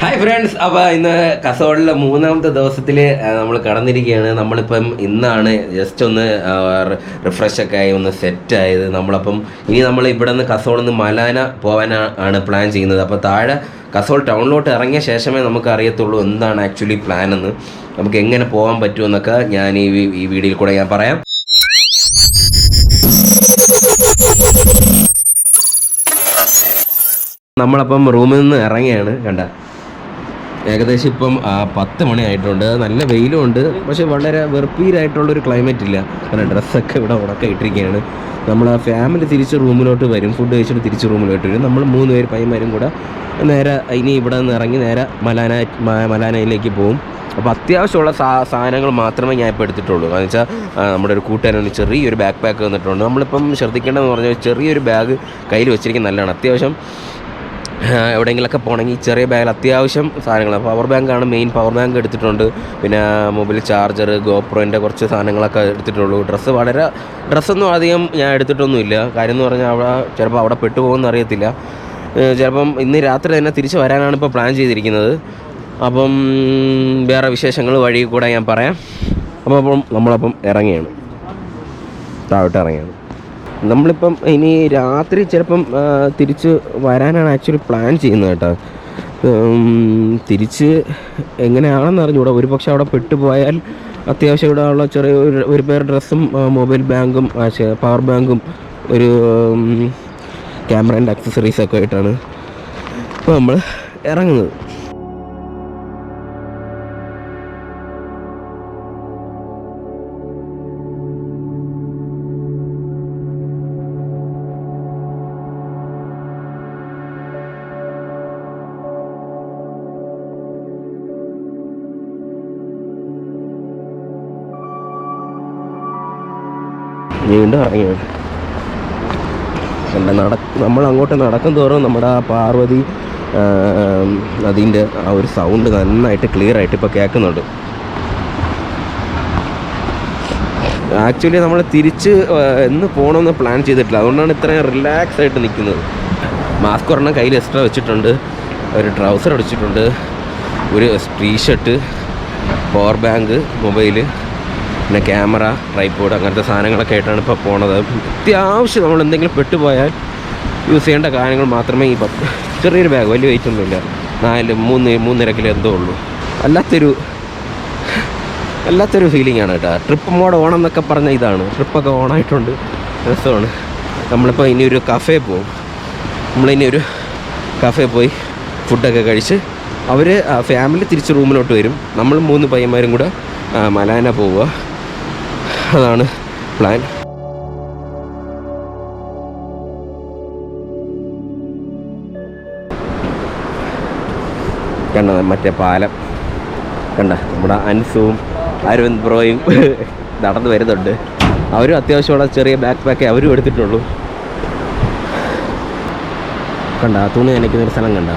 Hi friends, അപ്പോൾ ഇന്ന് കസോളിലെ മൂന്നാമത്തെ ദിവസത്തിൽ നമ്മൾ കടന്നിരിക്കുകയാണ്. നമ്മളിപ്പം ഇന്നാണ് ജസ്റ്റ് ഒന്ന് റിഫ്രഷൊക്കെ ആയി ഒന്ന് സെറ്റായത്. ഇനി നമ്മൾ ഇവിടെ നിന്ന് കസോളിൽ നിന്ന് മലാന പോകാനാണ് പ്ലാൻ ചെയ്യുന്നത്. അപ്പോൾ താഴെ കസോൾ ടൗണിലോട്ട് ഇറങ്ങിയ ശേഷമേ നമുക്ക് അറിയത്തുള്ളൂ എന്താണ് ആക്ച്വലി പ്ലാൻ എന്ന്, നമുക്ക് എങ്ങനെ പോകാൻ പറ്റുമെന്നൊക്കെ ഞാൻ ഈ വീഡിയോയിൽ കൂടെ ഞാൻ പറയാം. നമ്മളപ്പം റൂമിൽ നിന്ന് ഇറങ്ങിയാണ്. കണ്ട, ഏകദേശം ഇപ്പം 10 മണി ആയിട്ടുണ്ട്. നല്ല വെയിലും ഉണ്ട്, പക്ഷെ വളരെ വെറുപ്പീരായിട്ടുള്ളൊരു ക്ലൈമറ്റ് ഇല്ല. കാരണം ഡ്രസ്സൊക്കെ ഇവിടെ ഉണക്ക ഇട്ടിരിക്കുകയാണ്. നമ്മൾ ഫാമിലി തിരിച്ച് റൂമിലോട്ട് വരും, ഫുഡ് കഴിച്ചിട്ട് തിരിച്ച് റൂമിലോട്ട് വരും. നമ്മൾ 3 പേര് പയ്യന്മാരും കൂടെ നേരെ ഇനി ഇവിടെ നിന്ന് ഇറങ്ങി നേരെ മലാനയിലേക്ക് പോകും. അപ്പോൾ അത്യാവശ്യമുള്ള സാധനങ്ങൾ മാത്രമേ ഞാൻ ഇപ്പോൾ എടുത്തിട്ടുള്ളൂ. കാരണം വെച്ചാൽ നമ്മുടെ ഒരു കൂട്ടുകാരന് ചെറിയൊരു ബാക്ക് പാക്ക് വന്നിട്ടുണ്ട്. നമ്മളിപ്പം ശ്രദ്ധിക്കേണ്ടതെന്ന് പറഞ്ഞാൽ ചെറിയൊരു ബാഗ് കയ്യിൽ വെച്ചിരിക്കുന്നത് നല്ലതാണ്. അത്യാവശ്യം എവിടെയെങ്കിലൊക്കെ പോകണമെങ്കിൽ ചെറിയ ബാഗിൽ അത്യാവശ്യം സാധനങ്ങൾ, പവർ ബാങ്കാണ് മെയിൻ. പവർ ബാങ്ക് എടുത്തിട്ടുണ്ട്, പിന്നെ മൊബൈൽ ചാർജർ, ഗോപ്രോൻ്റെ കുറച്ച് സാധനങ്ങളൊക്കെ എടുത്തിട്ടുള്ളൂ. ഡ്രസ്സൊന്നും അധികം ഞാൻ എടുത്തിട്ടൊന്നുമില്ല. കാര്യം എന്ന് പറഞ്ഞാൽ ചിലപ്പോൾ അവിടെ പെട്ടുപോകുമെന്ന് അറിയത്തില്ല. ചിലപ്പം ഇന്ന് രാത്രി തന്നെ തിരിച്ച് വരാനാണ് ഇപ്പോൾ പ്ലാൻ ചെയ്തിരിക്കുന്നത്. അപ്പം വേറെ വിശേഷങ്ങൾ വഴി കൂടെ ഞാൻ പറയാം. അപ്പം നമ്മളപ്പം ഇറങ്ങിയാണ്, താഴോട്ട് ഇറങ്ങിയാണ്. നമ്മളിപ്പം ഇനി രാത്രി ചിലപ്പം തിരിച്ച് വരാനാണ് ആക്ച്വലി പ്ലാൻ ചെയ്യുന്നത് കേട്ടോ. തിരിച്ച് എങ്ങനെയാണെന്ന് അറിഞ്ഞുകൂടാ. ഒരു പക്ഷേ അവിടെ പെട്ടുപോയാൽ അത്യാവശ്യം ഇവിടെ ഉള്ള ചെറിയ ഒരു പേർ ഡ്രസ്സും മൊബൈൽ ബാങ്കും പവർ ബാങ്കും ഒരു ക്യാമറേൻ്റെ അക്സസറീസൊക്കെ ആയിട്ടാണ് ഇപ്പോൾ നമ്മൾ ഇറങ്ങുന്നത്. വീണ്ടും ഇറങ്ങിയാണ്. നമ്മൾ അങ്ങോട്ട് നടക്കും തോറും നമ്മുടെ ആ പാർവതി നദീൻ്റെ ആ ഒരു സൗണ്ട് നന്നായിട്ട് ക്ലിയർ ആയിട്ട് ഇപ്പോൾ കേൾക്കുന്നുണ്ട്. ആക്ച്വലി നമ്മൾ തിരിച്ച് എന്ന് പോകണമെന്ന് പ്ലാൻ ചെയ്തിട്ടില്ല, അതുകൊണ്ടാണ് ഇത്രയും റിലാക്സ് ആയിട്ട് നിൽക്കുന്നത്. മാസ്ക് ഒരെണ്ണം കയ്യിൽ എക്സ്ട്രാ വെച്ചിട്ടുണ്ട്, ഒരു ട്രൗസർ അടിച്ചിട്ടുണ്ട്, ഒരു ടീഷർട്ട്, പവർ ബാങ്ക്, മൊബൈല്, പിന്നെ ക്യാമറ, ട്രൈപോഡ്, അങ്ങനത്തെ സാധനങ്ങളൊക്കെ ആയിട്ടാണ് ഇപ്പോൾ പോണത്. അത്യാവശ്യം നമ്മൾ എന്തെങ്കിലും പെട്ടുപോയാൽ യൂസ് ചെയ്യേണ്ട കാര്യങ്ങൾ മാത്രമേ ചെറിയൊരു ബാഗ്, വലിയ വെയിറ്റ് ഒന്നുമില്ല, 3.5 കിലോ എന്തോ ഉള്ളൂ. അല്ലാത്തൊരു ഫീലിംഗ് ആണ് കേട്ടോ. ട്രിപ്പ് മോഡ് ഓണം എന്നൊക്കെ പറഞ്ഞ ഇതാണ്. ട്രിപ്പൊക്കെ ഓണായിട്ടുണ്ട്, രസമാണ്. നമ്മളിപ്പോൾ ഇനി ഒരു കഫേ പോകും. നമ്മളിനി ഒരു കഫേ പോയി ഫുഡൊക്കെ കഴിച്ച് അവർ ഫാമിലി തിരിച്ച് റൂമിലോട്ട് വരും. നമ്മൾ 3 പയ്യന്മാരും കൂടെ മലാന പോവുക, അതാണ് പ്ലാൻ. കണ്ട മറ്റേ പാലം കണ്ട, നമ്മുടെ അൻസുവും അരവിന്ദ് ബ്രോയും നടന്നു വരുന്നുണ്ട്. അവരും അത്യാവശ്യമുള്ള ചെറിയ ബാക്ക് പാക്കേ അവരും എടുത്തിട്ടുള്ളൂ. കണ്ട തുണി നനയ്ക്കുന്നൊരു സ്ഥലം കണ്ട,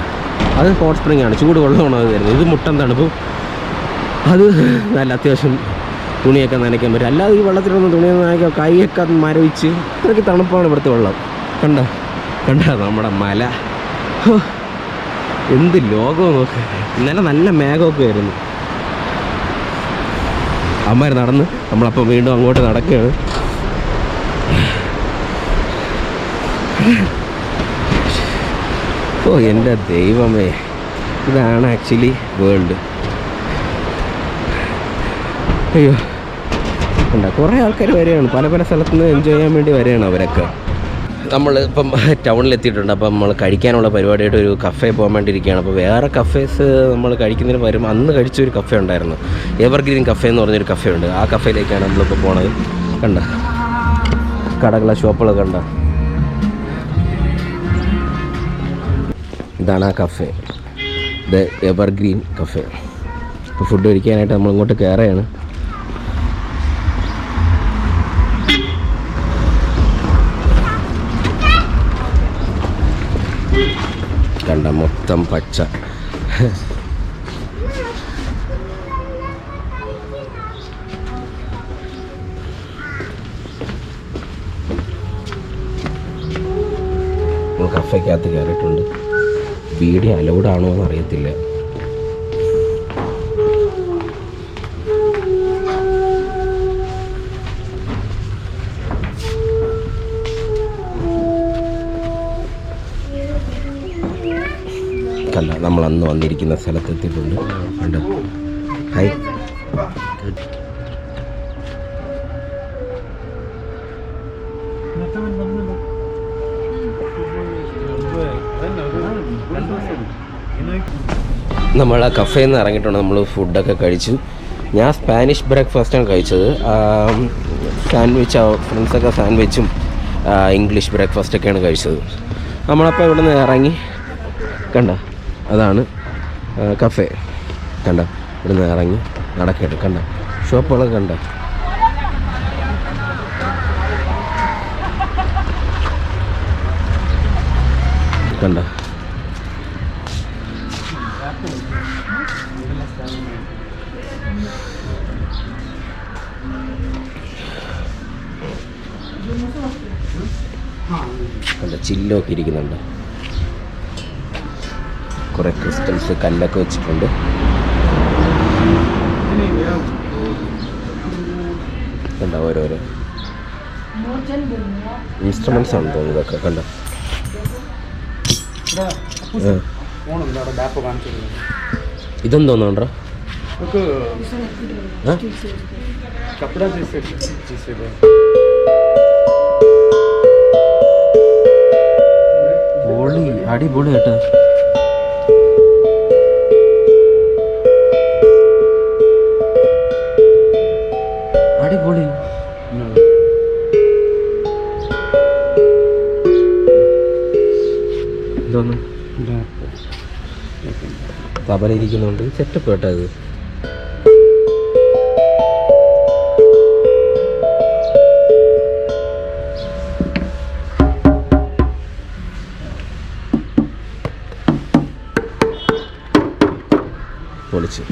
അത് ഹോട്ട് സ്പ്രിംഗ് ആണ്, ചൂട് വെള്ളമാണ് അത് വരുന്നത്. ഇത് മുട്ടൻ തണുപ്പ്, അത് നല്ല അത്യാവശ്യം തുണിയൊക്കെ നനയ്ക്കാൻ പറ്റും. അല്ലാതെ ഈ വെള്ളത്തിലൊന്നും തുണിയൊന്നും നനയ്ക്കാൻ കൈയൊക്കെ മരവിച്ച് അത്രയ്ക്ക് തണുപ്പാണ് ഇവിടുത്തെ വെള്ളം. കണ്ട നമ്മുടെ മല, എന്ത് ലോകവും നോക്ക്. ഇന്നലെ നല്ല മേഘമൊക്കെ ആയിരുന്നു. അമ്മമാർ നടന്ന് നമ്മളപ്പോൾ വീണ്ടും അങ്ങോട്ട് നടക്കുകയാണ്. ഓ എൻ്റെ ദൈവമേ, ഇതാണ് ആക്ച്വലി വേൾഡ്. അയ്യോ, ഉണ്ട് കുറേ ആൾക്കാർ വരികയാണ്, പല സ്ഥലത്തു നിന്ന് എൻജോയ് ചെയ്യാൻ വേണ്ടി വരികയാണ് അവരൊക്കെ. നമ്മൾ ഇപ്പം ടൗണിലെത്തിയിട്ടുണ്ട്. അപ്പം നമ്മൾ കഴിക്കാനുള്ള പരിപാടിയായിട്ട് ഒരു കഫേ പോകാൻ വേണ്ടിയിരിക്കുകയാണ്. അപ്പോൾ വേറെ കഫേസ് നമ്മൾ കഴിക്കുന്നതിന് വരും. അന്ന് കഴിച്ചൊരു കഫേ ഉണ്ടായിരുന്നു, എവർഗ്രീൻ കഫേ എന്ന് പറഞ്ഞൊരു കഫേ ഉണ്ട്. ആ കഫേയിലേക്കാണ് നമ്മളിപ്പോൾ പോണത്. കണ്ട കടകള ഷോപ്പുകളൊക്കെ കണ്ട, ഇതാണ് ആ കഫേ, ദ എവർഗ്രീൻ കഫേ. ഇപ്പോൾ ഫുഡ് കഴിക്കാനായിട്ട് നമ്മൾ ഇങ്ങോട്ട് കയറുകയാണ്. കണ്ട മൊത്തം പച്ച. കഫേക്കകത്ത് കയറിയിട്ടുണ്ട്. വീഡിയോ അലൗഡ് ആണോ എന്ന് അറിയത്തില്ല. കണ്ട നമ്മൾ അന്ന് വന്നിരിക്കുന്ന സ്ഥലത്തെത്തിയിട്ടുണ്ട്. കണ്ട ഹൈ നമ്മൾ ആ കഫേയിൽ നിന്ന് ഇറങ്ങിയിട്ടുണ്ട്. നമ്മൾ ഫുഡൊക്കെ കഴിച്ചു. ഞാൻ സ്പാനിഷ് ബ്രേക്ക്ഫാസ്റ്റാണ് കഴിച്ചത്. സാൻഡ്വിച്ച് ഫ്രണ്ട്സൊക്കെ സാൻഡ്വിച്ചും ഇംഗ്ലീഷ് ബ്രേക്ക്ഫാസ്റ്റൊക്കെയാണ് കഴിച്ചത്. നമ്മളപ്പോൾ ഇവിടെ നിന്ന് ഇറങ്ങി. കണ്ട അതാണ് കഫേ. കണ്ട ഇവിടെ നിന്ന് ഇറങ്ങി നടക്കട്ടെ. കണ്ട ഷോപ്പുകളൊക്കെ കണ്ട. കണ്ട കണ്ട ചില്ലൊക്കെ ഇരിക്കുന്നുണ്ട്. കുറേ ക്രിസ്റ്റൽസ് കല്ലൊക്കെ വെച്ചിട്ടുണ്ട്. കണ്ട ഓരോരോ ഇൻസ്ട്രുമെന്റ്സ് ആണ് തോന്നുന്നു ഇതൊക്കെ. കണ്ട ഇതെന്തോന്നുണ്ടോ? പൊളി, അടിപൊളി കേട്ടോ. അടിപൊളി. എന്തോന്ന് തബലയിരിക്കുന്നുണ്ട്. സെറ്റപ്പ് കേട്ടോ ഇത്. പൊളിച്ച്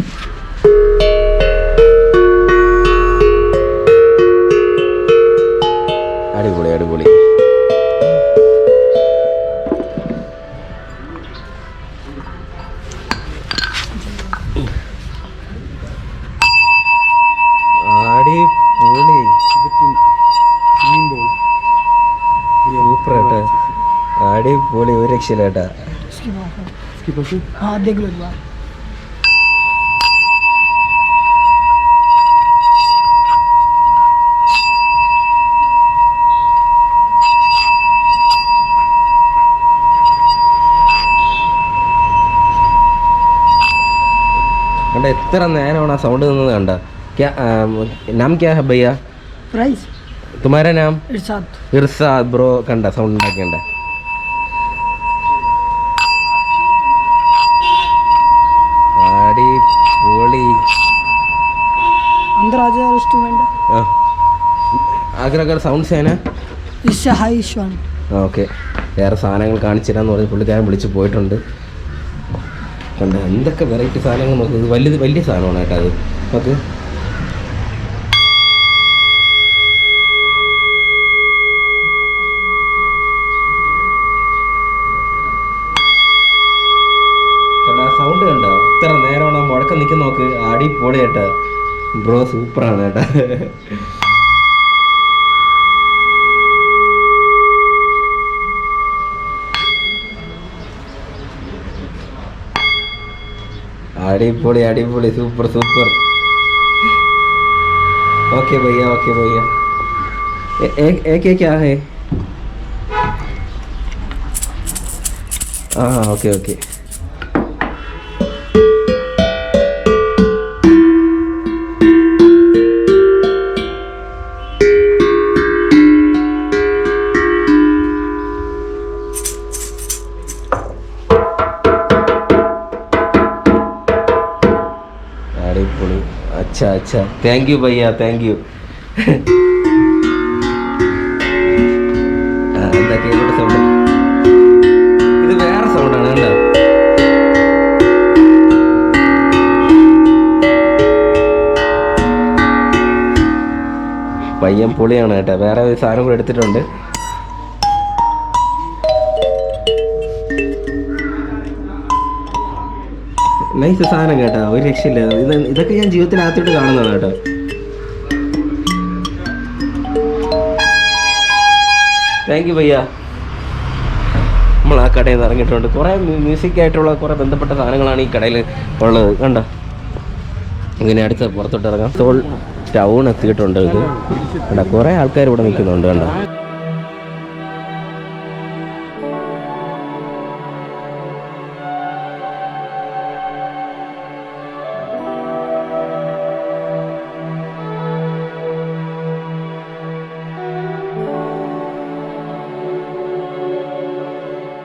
അടിപൊളി അടിപൊളി. അടിപൊളി, ഒരു രക്ഷയില്ല കേട്ടാ. കണ്ട എത്ര നേരമാണ് ആ സൗണ്ട് നിന്നത്. കണ്ട നാം ക്യാ ഹൈ ഭയ്യ? तुम्हारा नाम? ഇർസാദ് ബ്രോ. കണ്ട സൗണ്ട് ഉണ്ടാക്കിയണ്ട. അടിപൊളി. अंदर आ जाओ रेस्टोरेंट. ആഗ്രഹ സൗണ്ട്സ് ആണ്. ഓക്കെ, വേറെ സാധനങ്ങൾ കാണിച്ചിരാന്ന് പറഞ്ഞ് പുള്ളിക്കാരൻ വിളിച്ച് പോയിട്ടുണ്ട്. കണ്ട എന്തൊക്കെ വെറൈറ്റി സാധനങ്ങൾ നോക്കുന്നത്. വലിയ സാധനമാണ് കേട്ടോ അത്. ഓക്കെ സൗണ്ട് കണ്ട ഇത്ര നേരമാണ് മുഴക്കം നിൽക്കുന്ന നോക്ക്. അടിപൊളി കേട്ടാ ബ്രോ, സൂപ്പറാണ് കേട്ടാ. अड़ीपोली अड़ीपोली सूपर सूपर ओके भैया एक क्या है हाँ ओके ओके अच्छा अच्छा थैंक यू भैया थैंक यू എന്താ കേട്ട സൗണ്ട് ഇത് വേറെ സൗണ്ടാണ് കണ്ടോ പയ്യൻ പൊളിയാണ് കേട്ടോ വേറെ ഒരു സാധനം കൂടെ എടുത്തിട്ടുണ്ട് നൈസ് സാധനം കേട്ടോ ഒരു രക്ഷയില്ല ഇതൊക്കെ ഞാൻ ജീവിതത്തിൽ ആദ്യമായിട്ട് കാണുന്നതാണ് കേട്ടോ താങ്ക് യു ഭയ്യ നമ്മൾ ആ കടയിൽ നിന്ന് ഇറങ്ങിയിട്ടുണ്ട്. കുറേ മ്യൂസിക്കായിട്ടുള്ള കുറേ ബന്ധപ്പെട്ട സാധനങ്ങളാണ് ഈ കടയിൽ ഉള്ളത്. കണ്ടോ, ഇങ്ങനെ അടുത്ത് പുറത്തോട്ട് ഇറങ്ങാം. കസോൾ ടൗൺ എത്തിയിട്ടുണ്ട്. ഇത് കണ്ടോ, കുറേ ആൾക്കാർ ഇവിടെ നിൽക്കുന്നുണ്ട്. കണ്ടോ,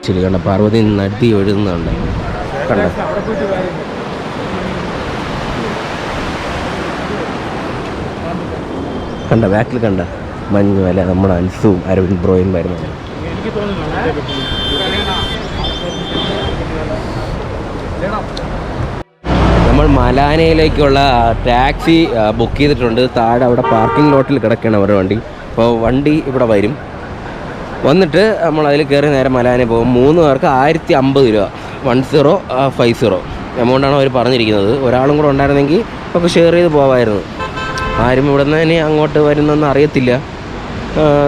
ശരി. കണ്ട, പാർവതി നദി ഒഴുകുന്നുണ്ട്. കണ്ട, കണ്ട ബാക്കിൽ കണ്ട മഞ്ഞ് വല നമ്മുടെ അൻസും അരവിന്ദ് ബ്രോയും വരുന്നുണ്ട്. നമ്മൾ മലാനയിലേക്കുള്ള ടാക്സി ബുക്ക് ചെയ്തിട്ടുണ്ട്. താഴെ അവിടെ പാർക്കിംഗ് ലോട്ടിൽ കിടക്കുകയാണ് അവരുടെ വണ്ടി. അപ്പോൾ വണ്ടി ഇവിടെ വരും. വന്നിട്ട് നമ്മൾ അതിൽ കയറി നേരെ മലാനയിൽ പോകും. 3 പേർക്ക് 1050 രൂപ, 1050 എമൗണ്ടാണ് അവർ പറഞ്ഞിരിക്കുന്നത്. ഒരാളും കൂടെ ഉണ്ടായിരുന്നെങ്കിൽ ഒക്കെ ഷെയർ ചെയ്ത് പോകാമായിരുന്നു. ആരും ഇവിടെ നിന്ന് ഇനി അങ്ങോട്ട് വരുന്നതെന്ന് അറിയത്തില്ല.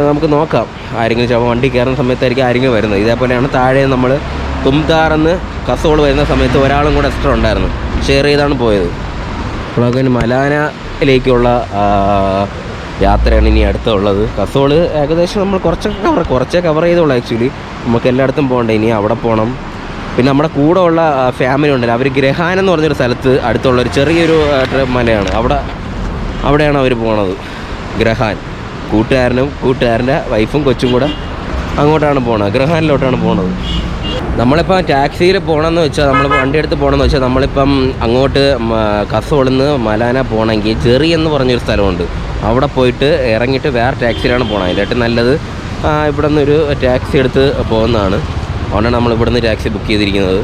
നമുക്ക് നോക്കാം. ആരെങ്കിലും ചിലപ്പോൾ വണ്ടി കയറുന്ന സമയത്തായിരിക്കും ആരെങ്കിലും വരുന്നത്. ഇതേപോലെയാണ് താഴെ നമ്മൾ തുംതാറെന്ന് കസോൾ വരുന്ന സമയത്ത് ഒരാളും കൂടെ എക്സ്ട്രാ ഉണ്ടായിരുന്നു. ഷെയർ ചെയ്താണ് പോയത്. അപ്പോൾ മലാനയിലേക്കുള്ള യാത്രയാണ് ഇനി അടുത്തുള്ളത്. കസോൾ ഏകദേശം നമ്മൾ കുറച്ചേ കവർ ചെയ്തോളൂ. ആക്ച്വലി നമുക്ക് എല്ലായിടത്തും പോകണ്ടേ. ഇനി അവിടെ പോകണം. പിന്നെ നമ്മുടെ കൂടെ ഉള്ള ഫാമിലി ഉണ്ടല്ലോ, അവർ ഗ്രഹാൻ എന്ന് പറഞ്ഞൊരു സ്ഥലത്ത് അടുത്തുള്ളൊരു ചെറിയൊരു മലയാണ്. അവിടെയാണ് അവർ പോണത്. ഗ്രഹാൻ കൂട്ടുകാരൻ്റെ വൈഫും കൊച്ചും കൂടെ അങ്ങോട്ടാണ് പോണത്. ഗ്രഹാനിലോട്ടാണ് പോണത്. നമ്മളിപ്പോൾ ടാക്സിയിൽ പോകണമെന്ന് വെച്ചാൽ, നമ്മൾ വണ്ടി എടുത്ത് പോകണമെന്ന് വെച്ചാൽ, നമ്മളിപ്പം അങ്ങോട്ട് കസോളിൽ നിന്ന് മലാന പോകണമെങ്കിൽ ചെറി എന്ന് പറഞ്ഞൊരു സ്ഥലമുണ്ട്. അവിടെ പോയിട്ട് ഇറങ്ങിയിട്ട് വേറെ ടാക്സിയിലാണ് പോകണം. അതിലായിട്ട് നല്ലത് ഇവിടെ നിന്നൊരു ടാക്സി എടുത്ത് പോകുന്നതാണ്. അതുകൊണ്ടാണ് നമ്മൾ ഇവിടെ നിന്ന് ടാക്സി ബുക്ക് ചെയ്തിരിക്കുന്നത്.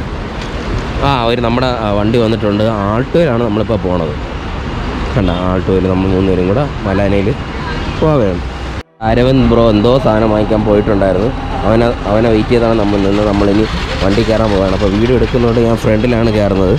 അവർ നമ്മുടെ വണ്ടി വന്നിട്ടുണ്ട്. ആൾട്ടോയിലാണ് നമ്മളിപ്പോൾ പോണത്. കണ്ട, ആൾട്ടോയിൽ നമ്മൾ 3 പേരും കൂടെ മലാനയിൽ പോവുകയാണ്. അരവിന്ദ് ബ്രോ എന്തോ സാധനം വാങ്ങിക്കാൻ പോയിട്ടുണ്ടായിരുന്നു. അവനെ വെയിറ്റ് ചെയ്താണ് നമ്മൾ നിന്ന്. നമ്മളിനി വണ്ടി കയറാൻ പോവുകയാണ്. അപ്പോൾ വീഡിയോ എടുക്കുന്നതുകൊണ്ട് ഞാൻ ഫ്രണ്ടിലാണ് കയറുന്നത്.